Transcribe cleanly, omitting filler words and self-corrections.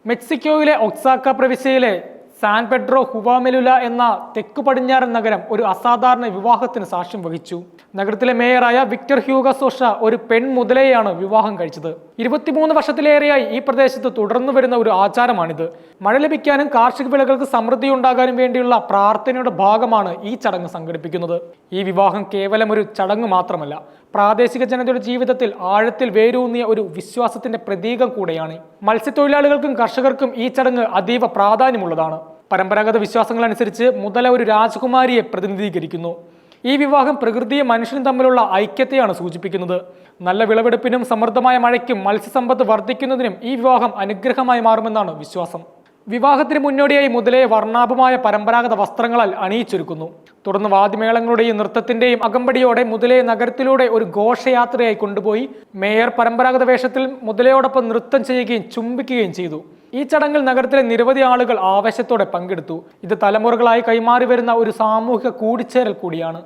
മെക്സിക്കോയിലെ ഒക്സാക്ക പ്രവിശ്യയിലെ San Pedro ഹുവാമെലുല എന്ന തെക്കു പടിഞ്ഞാറൻ നഗരം ഒരു അസാധാരണ വിവാഹത്തിന് സാക്ഷ്യം വഹിച്ചു. നഗരത്തിലെ മേയറായ വിക്ടർ ഹ്യൂഗോ സോഷ ഒരു പെൺമുതലയെയാണ് വിവാഹം കഴിച്ചത്. 23 വർഷത്തിലേറെയായി ഈ പ്രദേശത്ത് തുടർന്നു വരുന്ന ഒരു ആചാരമാണിത്. മഴ ലഭിക്കാനും കാർഷിക വിളകൾക്ക് സമൃദ്ധി ഉണ്ടാകാനും വേണ്ടിയുള്ള പ്രാർത്ഥനയുടെ ഭാഗമാണ് ഈ ചടങ്ങ് സംഘടിപ്പിക്കുന്നത്. ഈ വിവാഹം കേവലം ഒരു ചടങ്ങ് മാത്രമല്ല, പ്രാദേശിക ജനതയുടെ ജീവിതത്തിൽ ആഴത്തിൽ വേരൂന്നിയ ഒരു വിശ്വാസത്തിന്റെ പ്രതീകം കൂടെയാണ്. മത്സ്യത്തൊഴിലാളികൾക്കും കർഷകർക്കും ഈ ചടങ്ങ് അതീവ പ്രാധാന്യമുള്ളതാണ്. പരമ്പരാഗത വിശ്വാസങ്ങൾ അനുസരിച്ച് മുതല ഒരു രാജകുമാരിയെ പ്രതിനിധീകരിക്കുന്നു. ഈ വിവാഹം പ്രകൃതിയും മനുഷ്യനും തമ്മിലുള്ള ഐക്യത്തെയാണ് സൂചിപ്പിക്കുന്നത്. നല്ല വിളവെടുപ്പിനും സമൃദ്ധമായ മഴയ്ക്കും മത്സ്യസമ്പത്ത് വർദ്ധിക്കുന്നതിനും ഈ വിവാഹം അനുഗ്രഹമായി മാറുമെന്നാണ് വിശ്വാസം. വിവാഹത്തിന് മുന്നോടിയായി മുതലയെ വർണ്ണാഭമായ പരമ്പരാഗത വസ്ത്രങ്ങളാൽ അണിയിച്ചൊരുക്കുന്നു. തുടർന്ന് വാദ്യമേളങ്ങളുടെയും നൃത്തത്തിന്റെയും അകമ്പടിയോടെ മുതലയെ നഗരത്തിലൂടെ ഒരു ഘോഷയാത്രയായി കൊണ്ടുപോയി മേയർ പരമ്പരാഗത വേഷത്തിൽ മുതലയോടൊപ്പം നൃത്തം ചെയ്യുകയും ചുംബിക്കുകയും ചെയ്തു. ഈ ചടങ്ങിൽ നഗരത്തിലെ നിരവധി ആളുകൾ ആവേശത്തോടെ പങ്കെടുത്തു. ഇത് തലമുറകളായി കൈമാറി വരുന്ന ഒരു സാമൂഹിക കൂടിച്ചേരൽ കൂടിയാണ്.